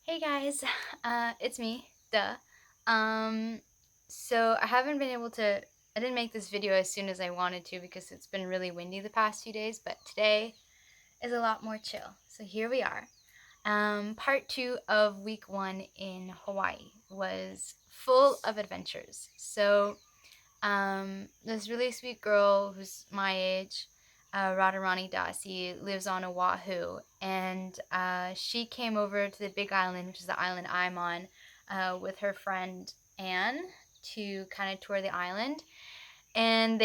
Hey guys, it's me, duh. Um, so I haven't been able to, I didn't make this video as soon as I wanted to because it's been really windy the past few days, but today is a lot more chill. So here we are. Part two of week one in Hawaii was full of adventures. This really sweet girl who's my age, Radharani Dasi, lives on Oahu, and she came over to the Big Island, which is the island I'm on, with her friend Anne to kind of tour the island. And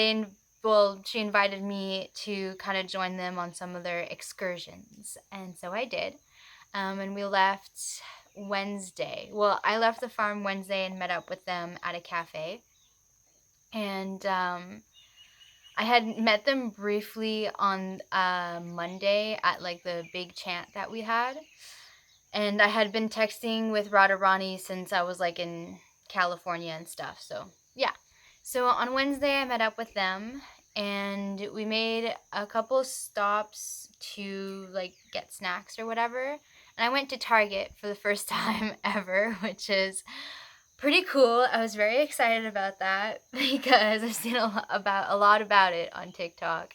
she invited me to kind of join them on some of their excursions, and so I did. And we left Wednesday. Well, I left the farm Wednesday and met up with them at a cafe. And I had met them briefly on Monday at like the big chant that we had. And I had been texting with Radharani since I was like in California and stuff. So, yeah. So on Wednesday, I met up with them and we made a couple stops to like get snacks or whatever. And I went to Target for the first time ever, which is pretty cool. I was very excited about that because I've seen a lot about it on TikTok,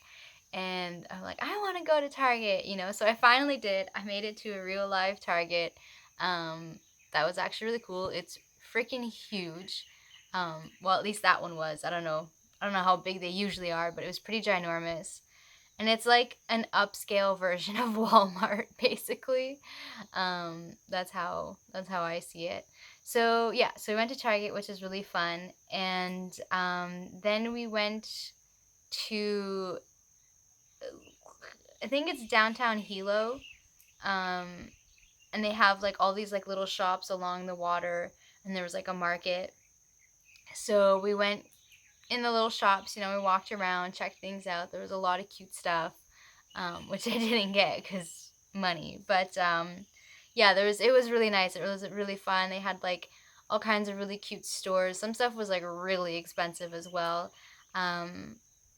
and I'm like, I want to go to Target. So I finally did. I made it to a real live Target. Um, that was actually really cool. It's freaking huge. Well, at least that one was. I don't know how big they usually are, but it was pretty ginormous. And it's like an upscale version of Walmart, basically. That's how I see it. So yeah, so we went to Target, which is really fun, and then we went to, I think it's downtown Hilo, um, and they have like all these like little shops along the water, and there was like a market. So we went in the little shops. We walked around, checked things out. There was a lot of cute stuff, which I didn't get because money. But yeah, it was really nice. It was really fun. They had like all kinds of really cute stores. Some stuff was like really expensive as well. Um,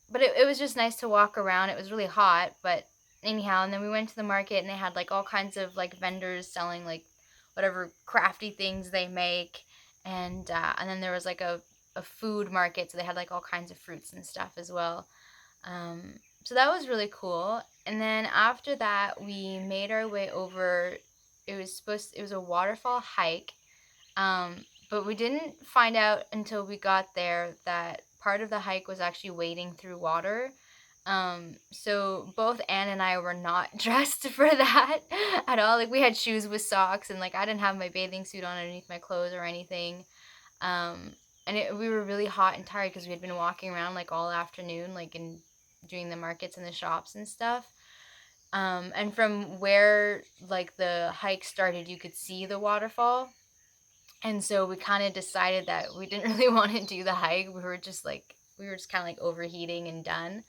but it was just nice to walk around. It was really hot, but anyhow. And then we went to the market and they had like all kinds of like vendors selling like whatever crafty things they make. And then there was like a food market, so they had like all kinds of fruits and stuff as well. So that was really cool. And then after that, we made our way over. It was a waterfall hike, but we didn't find out until we got there that part of the hike was actually wading through water. So both Anne and I were not dressed for that at all. Like we had shoes with socks, and like I didn't have my bathing suit on underneath my clothes or anything. Um, we were really hot and tired because we had been walking around like all afternoon, like in doing the markets and the shops and stuff. And from where like the hike started, you could see the waterfall. And so we kind of decided that we didn't really want to do the hike. We were just kind of like overheating and done.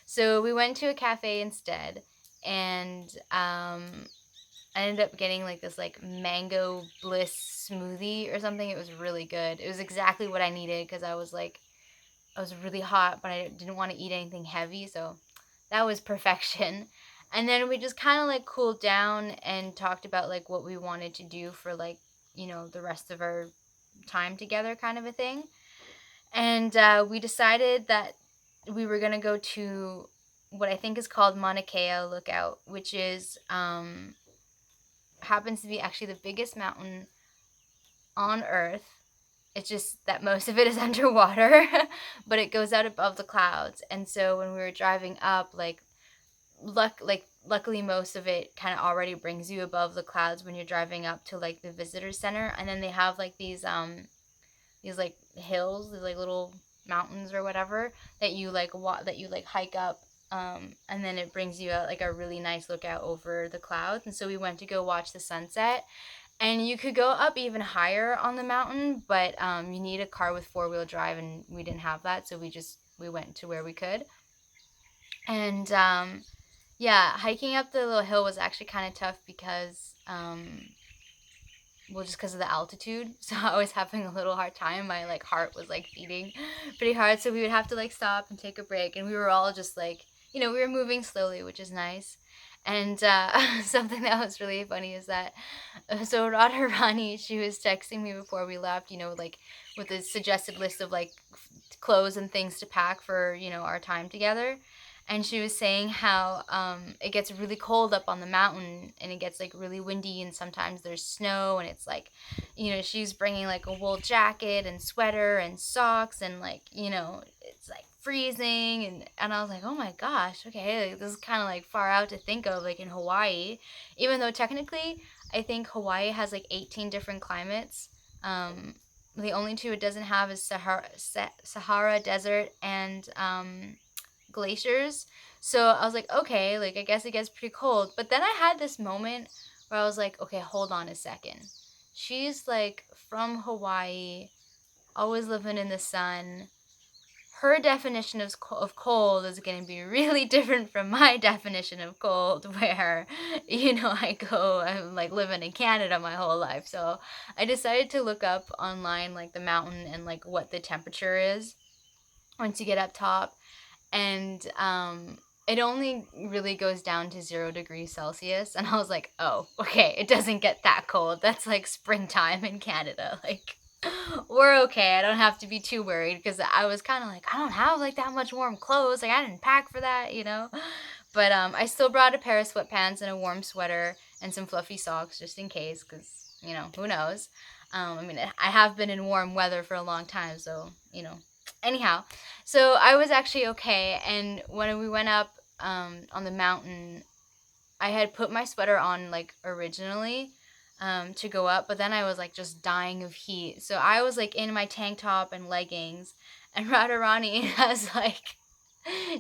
So we went to a cafe instead, and I ended up getting like this like mango bliss smoothie or something. It was really good. It was exactly what I needed because I was really hot, but I didn't want to eat anything heavy, so that was perfection. And then we just kind of like cooled down and talked about like what we wanted to do for like, the rest of our time together kind of a thing. And we decided that we were going to go to what I think is called Mauna Kea Lookout, which is happens to be actually the biggest mountain on Earth. It's just that most of it is underwater, but it goes out above the clouds. And so when we were driving up, luckily most of it kind of already brings you above the clouds when you're driving up to like the visitor center, and then they have like these like hills, these like little mountains or whatever that you like that you like hike up, and then it brings you out like a really nice lookout over the clouds. And so we went to go watch the sunset, and you could go up even higher on the mountain, but you need a car with four-wheel drive, and we didn't have that, so we went to where we could. And yeah, hiking up the little hill was actually kind of tough because well, just because of the altitude. So I was having a little hard time. My like heart was like beating pretty hard. So we would have to like stop and take a break. And we were all just like, we were moving slowly, which is nice. And something that was really funny is that, so Radharani, she was texting me before we left, like with a suggested list of like clothes and things to pack for, our time together. And she was saying how it gets really cold up on the mountain, and it gets like really windy, and sometimes there's snow, and it's like, she's bringing like a wool jacket and sweater and socks, and like, it's like freezing, and I was like, oh my gosh, okay, like, this is kind of like far out to think of, like in Hawaii, even though technically I think Hawaii has like 18 different climates. The only two it doesn't have is Sahara Desert and glaciers. So I was like, okay, like I guess it gets pretty cold. But then I had this moment where I was like, okay, hold on a second. She's like from Hawaii, always living in the sun. Her definition of cold is going to be really different from my definition of cold, where, I'm like living in Canada my whole life. So I decided to look up online, like the mountain and like what the temperature is once you get up top. And it only really goes down to 0 degrees Celsius. And I was like, oh, okay, it doesn't get that cold. That's like springtime in Canada. Like, we're okay. I don't have to be too worried, because I was kind of like, I don't have like that much warm clothes. Like, I didn't pack for that. But I still brought a pair of sweatpants and a warm sweater and some fluffy socks just in case, because, who knows. I mean, I have been in warm weather for a long time, so, anyhow, so I was actually okay. And when we went up on the mountain, I had put my sweater on like originally to go up, but then I was like just dying of heat. So I was like in my tank top and leggings, and Radharani has like,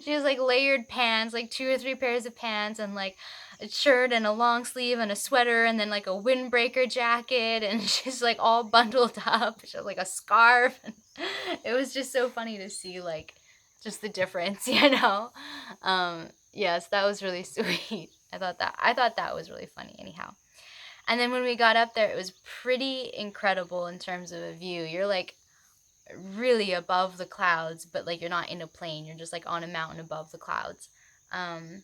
she has like layered pants, like 2 or 3 pairs of pants, and like a shirt and a long sleeve and a sweater, and then like a windbreaker jacket, and she's like all bundled up. She had like a scarf, and it was just so funny to see like just the difference, Yes, that was really sweet. I thought that was really funny anyhow. And then when we got up there, it was pretty incredible in terms of a view. You're like really above the clouds, but like you're not in a plane. You're just like on a mountain above the clouds. Um,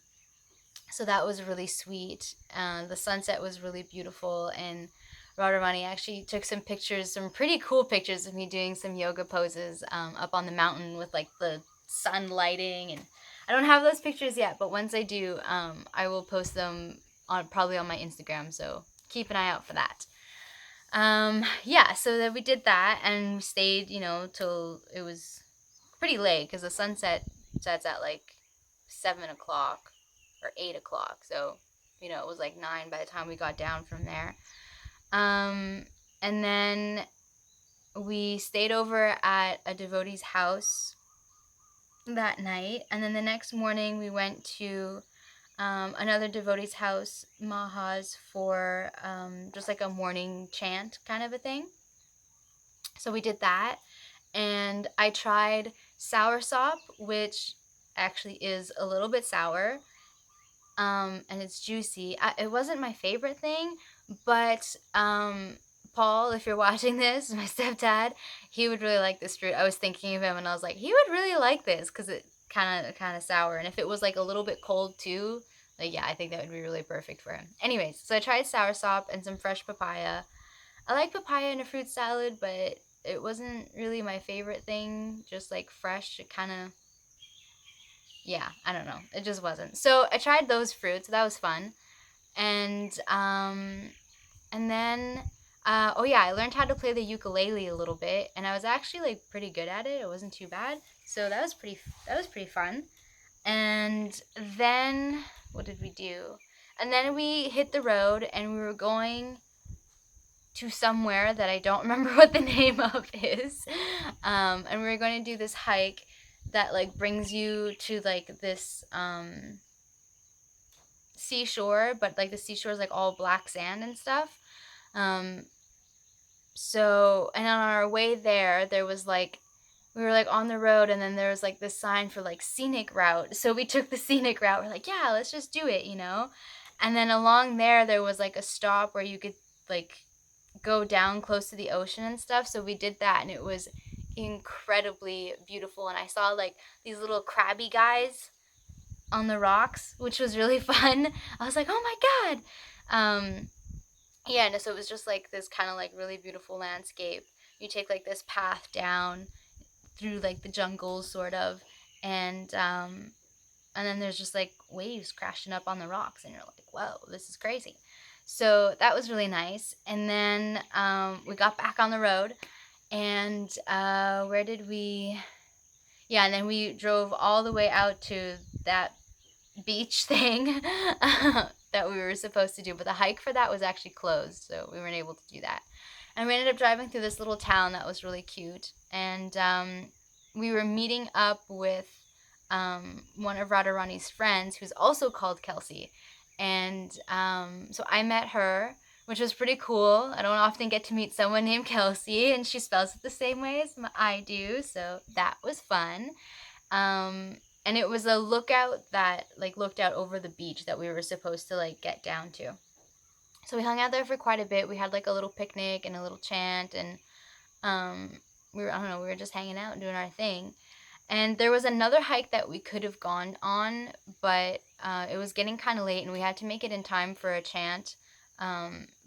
so that was really sweet. The sunset was really beautiful, and Radharani actually took some pictures, some pretty cool pictures of me doing some yoga poses up on the mountain with like the sun lighting. And I don't have those pictures yet, but once I do, I will post them on probably on my Instagram. So keep an eye out for that. Yeah, so then we did that, and we stayed, till it was pretty late, because the sunset sets at like 7 o'clock or 8 o'clock. So, it was like 9 by the time we got down from there. And then we stayed over at a devotee's house that night. And then the next morning we went to another devotee's house, Maha's, for just like a morning chant kind of a thing. So we did that. And I tried soursop, which actually is a little bit sour. And it's juicy. It wasn't my favorite thing, but Paul, if you're watching this, my stepdad, he would really like this fruit. I was thinking of him, and I was like, he would really like this, because it kind of sour. And if it was like a little bit cold too, like yeah, I think that would be really perfect for him. Anyways, so I tried soursop and some fresh papaya. I like papaya in a fruit salad, but it wasn't really my favorite thing. Just like fresh, it kind of, yeah, I don't know. It just wasn't. So I tried those fruits. That was fun. And then oh yeah, I learned how to play the ukulele a little bit, and I was actually like pretty good at it. It wasn't too bad. So that was pretty fun. And then what did we do? And then we hit the road, and we were going to somewhere that I don't remember what the name of is. And we were going to do this hike that like brings you to like this seashore, but like the seashore is like all black sand and stuff. Um, so, and on our way there was like, we were like on the road, and then there was like this sign for like scenic route. So we took the scenic route. We're like, yeah, let's just do it. And then along there was like a stop where you could like go down close to the ocean and stuff. So we did that, and it was incredibly beautiful. And I saw like these little crabby guys. on the rocks, which was really fun. I was like, oh my god. Yeah, no, so it was just like this kind of like really beautiful landscape. You take like this path down through like the jungles sort of, and then there's just like waves crashing up on the rocks, and you're like, whoa, this is crazy. So that was really nice. And then we got back on the road, and where did we? Yeah, and then we drove all the way out to that beach thing that we were supposed to do, but the hike for that was actually closed, so we weren't able to do that. And we ended up driving through this little town that was really cute, and we were meeting up with one of Radharani's friends, who's also called Kelsey, and so I met her, which was pretty cool. I don't often get to meet someone named Kelsey, and she spells it the same way as I do, so that was fun. And it was a lookout that like looked out over the beach that we were supposed to like get down to. So we hung out there for quite a bit. We had like a little picnic and a little chant, and I don't know, we were just hanging out and doing our thing. And there was another hike that we could have gone on, but it was getting kind of late, and we had to make it in time for a chant,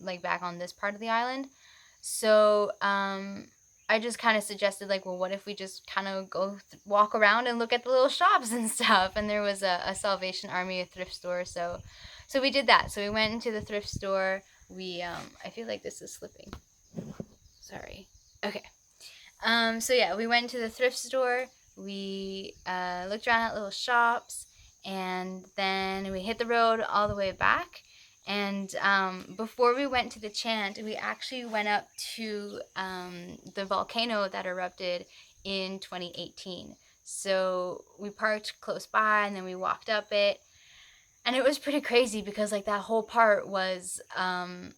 like back on this part of the island. So I just kind of suggested, like, well, what if we just kind of walk around and look at the little shops and stuff? And there was a Salvation Army, a thrift store, so we did that. So we went into the thrift store. I feel like this is slipping. Sorry. Okay. So yeah, we went to the thrift store. We looked around at little shops, and then we hit the road all the way back. And before we went to the chant, we actually went up to the volcano that erupted in 2018. So we parked close by, and then we walked up it. And it was pretty crazy because like that whole part was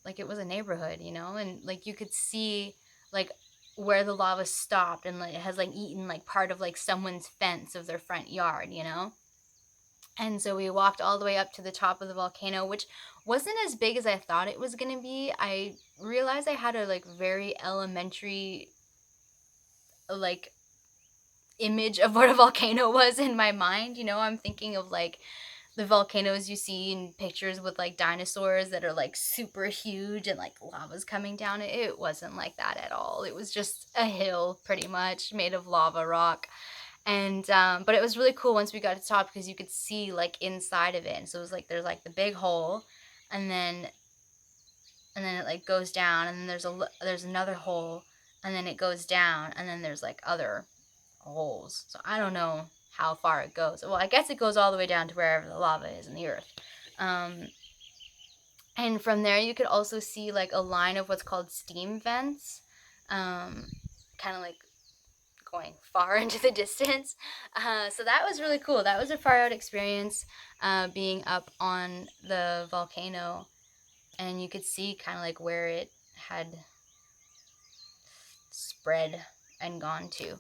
like it was a neighborhood, you know, and like you could see like where the lava stopped, and like it has like eaten like part of like someone's fence of their front yard, you know. And so we walked all the way up to the top of the volcano, which wasn't as big as I thought it was going to be. I realized I had a like very elementary like image of what a volcano was in my mind, you know. I'm thinking of like the volcanoes you see in pictures with like dinosaurs that are like super huge and like lava's coming down. It wasn't like that at all. It was just a hill pretty much made of lava rock. And but it was really cool once we got to the top because you could see like inside of it. And so it was like there's like the big hole, and then it like goes down, and then there's another hole, and then it goes down, and then there's like other holes. So I don't know how far it goes. Well, I guess it goes all the way down to wherever the lava is in the earth. And from there you could also see like a line of what's called steam vents, kind of like going far into the distance. So that was really cool. That was a far out experience, being up on the volcano, and you could see kind of like where it had spread and gone to.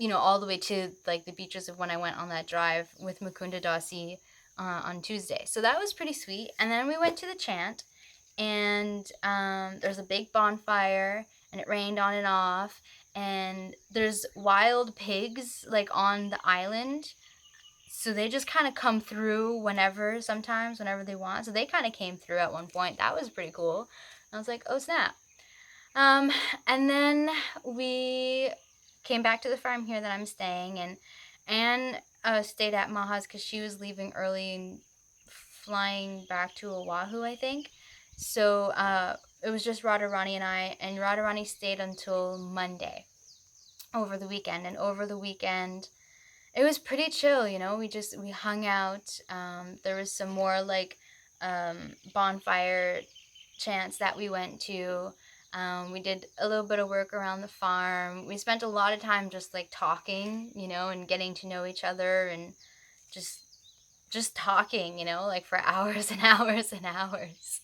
You know, all the way to like the beaches of when I went on that drive with Mukunda Dasi on Tuesday. So that was pretty sweet. And then we went to the chant, and there's a big bonfire, and it rained on and off, and there's wild pigs like on the island, so they just kind of come through whenever they want. So they kind of came through at one point. That was pretty cool. And I was like, oh snap. And then we came back to the farm here that I'm staying, and Anne stayed at Maha's because she was leaving early and flying back to Oahu, I think. So it was just Radharani and I, and Radharani stayed until Monday over the weekend. And over the weekend, it was pretty chill, you know. We hung out. There was some more like bonfire chants that we went to. We did a little bit of work around the farm. We spent a lot of time just like talking, you know, and getting to know each other, and just talking, you know, like for hours and hours and hours,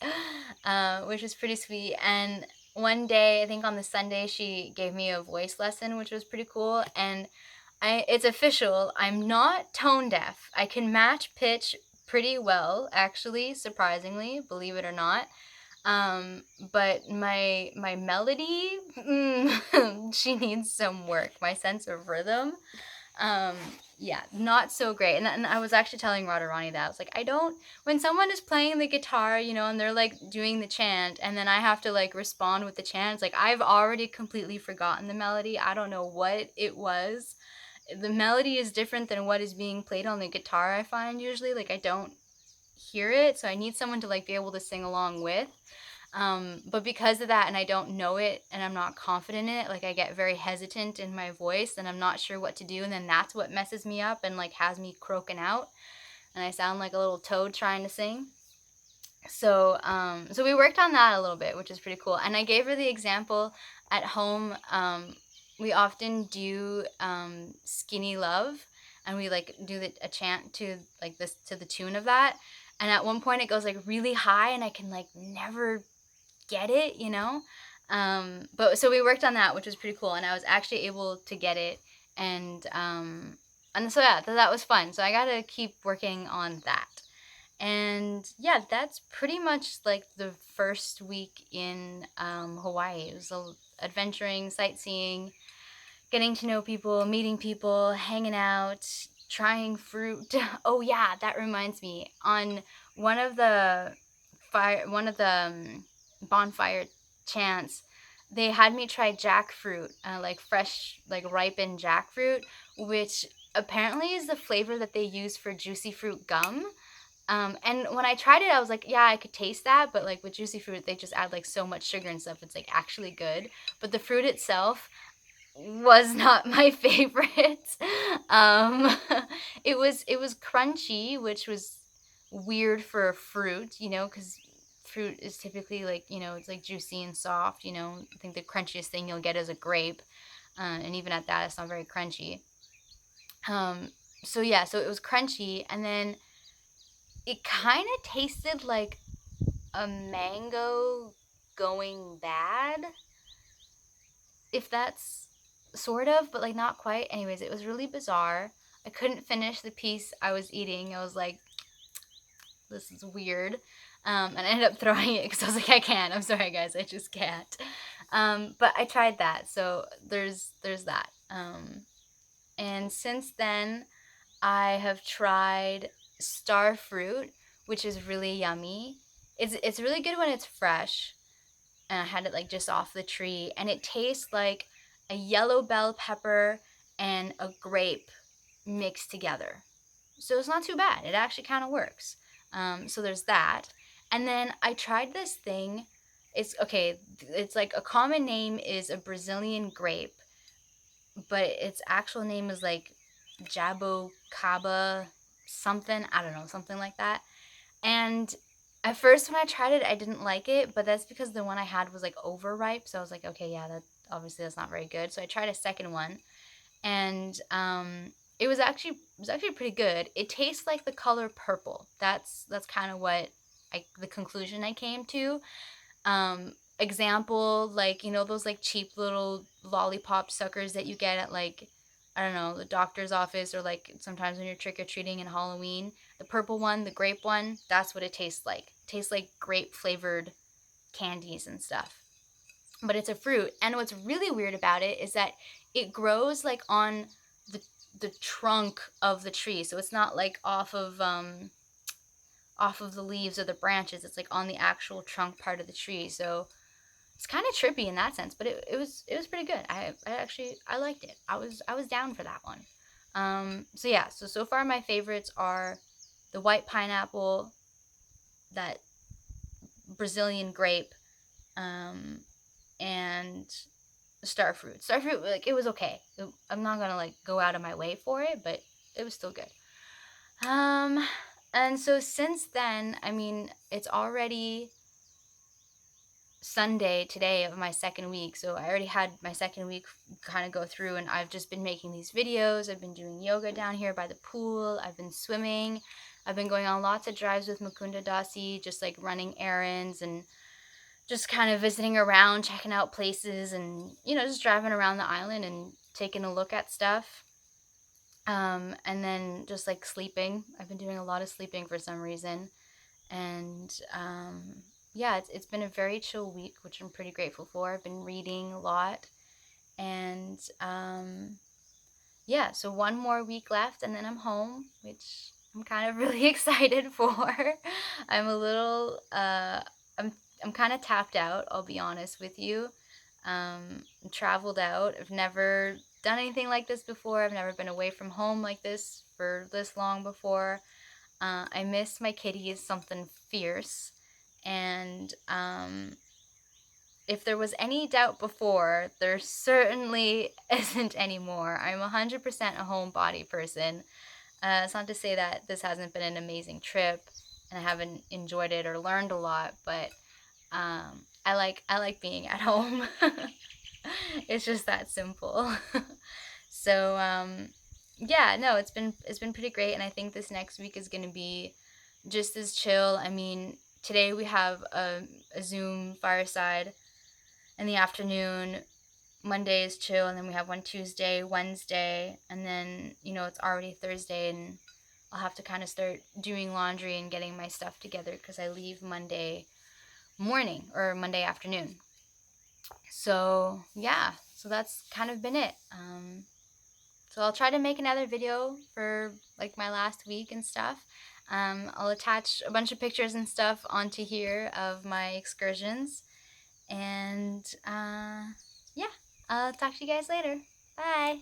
which was pretty sweet. And one day, I think on the Sunday, she gave me a voice lesson, which was pretty cool. And it's official. I'm not tone deaf. I can match pitch pretty well, actually, surprisingly, believe it or not. But my melody, she needs some work. My sense of rhythm, um, yeah, not so great. And I was actually telling Radharani that I was like, when someone is playing the guitar, and they're like doing the chant, and then I have to like respond with the chant, it's like I've already completely forgotten the melody. I don't know what it was. The melody is different than what is being played on the guitar, I find usually. Like I don't hear it, so I need someone to like be able to sing along with. But because of that, and I don't know it, and I'm not confident in it, like I get very hesitant in my voice, and I'm not sure what to do, and then that's what messes me up and like has me croaking out, and I sound like a little toad trying to sing. So we worked on that a little bit, which is pretty cool. And I gave her the example at home. We often do "Skinny Love," and we like do a chant to like this to the tune of that. And at one point, it goes like really high, and I can like never get it. But so we worked on that, which was pretty cool, and I was actually able to get it, and so yeah, that was fun. So I gotta keep working on that. And yeah, that's pretty much like the first week in Hawaii. It was adventuring, sightseeing, getting to know people, meeting people, hanging out, trying fruit. Oh yeah, that reminds me. On one of the bonfire chants, they had me try jackfruit, like fresh, like ripened jackfruit, which apparently is the flavor that they use for juicy fruit gum. And when I tried it, I was like, yeah, I could taste that, but like with juicy fruit, they just add like so much sugar and stuff. It's like actually good, but the fruit itself was not my favorite. Um, it was crunchy, which was weird for a fruit, because fruit is typically like it's like juicy and soft. I think the crunchiest thing you'll get is a grape, and even at that, it's not very crunchy. Um, so yeah, so it was crunchy, and then it kind of tasted like a mango going bad, if that's sort of, but like not quite. Anyways, it was really bizarre. I couldn't finish the piece I was eating. I was like, this is weird. And I ended up throwing it because I was like, I can't. I'm sorry, guys. I just can't. But I tried that. So there's that. And since then, I have tried star fruit, which is really yummy. It's really good when it's fresh, and I had it like just off the tree, and it tastes like a yellow bell pepper and a grape mixed together. So it's not too bad. It actually kind of works. So there's that. And then I tried this thing. It's okay. It's like a common name is a Brazilian grape, but its actual name is like Jabocaba something. I don't know, something like that. And at first, when I tried it, I didn't like it, but that's because the one I had was like overripe. So I was like, okay, yeah, that's not very good. So I tried a second one, and it was actually pretty good. It tastes like the color purple. That's kind of what the conclusion I came to. Example, like those like cheap little lollipop suckers that you get at like, I don't know, the doctor's office, or like sometimes when you're trick or treating in Halloween. The purple one, the grape one, that's what it tastes like. It tastes like grape flavored candies and stuff. But it's a fruit, and what's really weird about it is that it grows like on the the trunk of the tree. So it's not like off of the leaves or the branches. It's like on the actual trunk part of the tree. So it's kind of trippy in that sense, but it was pretty good. I liked it. I was down for that one. So yeah, so far my favorites are the white pineapple, that Brazilian grape, um, and starfruit. Starfruit, like it was okay. I'm not gonna like go out of my way for it, but it was still good. Um, and so since then, I mean, it's already Sunday today of my second week. So I already had my second week kind of go through, and I've just been making these videos. I've been doing yoga down here by the pool. I've been swimming. I've been going on lots of drives with Mukunda Dasi, just like running errands and just kind of visiting around, checking out places, and just driving around the island and taking a look at stuff. And then just like sleeping. I've been doing a lot of sleeping for some reason. And yeah, it's been a very chill week, which I'm pretty grateful for. I've been reading a lot, and yeah, so one more week left and then I'm home, which I'm kind of really excited for. I'm a little I'm kind of tapped out, I'll be honest with you. Traveled out. I've never done anything like this before. I've never been away from home like this for this long before. I miss my kitties something fierce. And if there was any doubt before, there certainly isn't anymore. I'm 100% a homebody person. It's not to say that this hasn't been an amazing trip and I haven't enjoyed it or learned a lot, but I like being at home. It's just that simple. So yeah, no, it's been pretty great, and I think this next week is gonna be just as chill. I mean, today we have a Zoom fireside in the afternoon. Monday is chill, and then we have one Tuesday, Wednesday, and then it's already Thursday, and I'll have to kind of start doing laundry and getting my stuff together because I leave Monday morning or Monday afternoon. So yeah, so that's kind of been it. So I'll try to make another video for like my last week and stuff. I'll attach a bunch of pictures and stuff onto here of my excursions. And yeah, I'll talk to you guys later. Bye.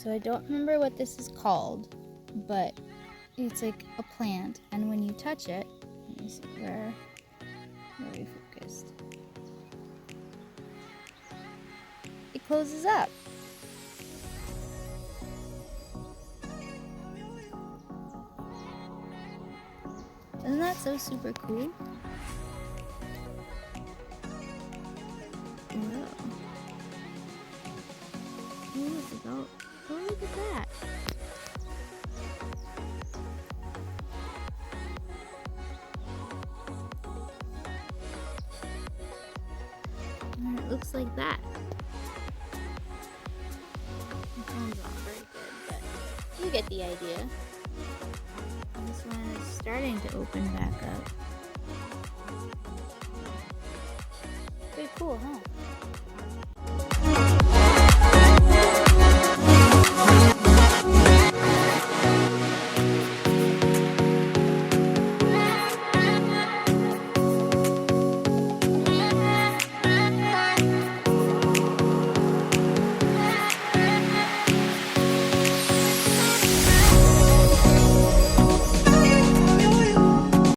So I don't remember what this is called, but it's like a plant, and when you touch it, let me see where we focused. It closes up. Isn't that so super cool? Whoa. What is it about? Oh, look at that. And it looks like that. It sounds not very good, but you get the idea. This one is starting to open back up. Pretty cool, huh?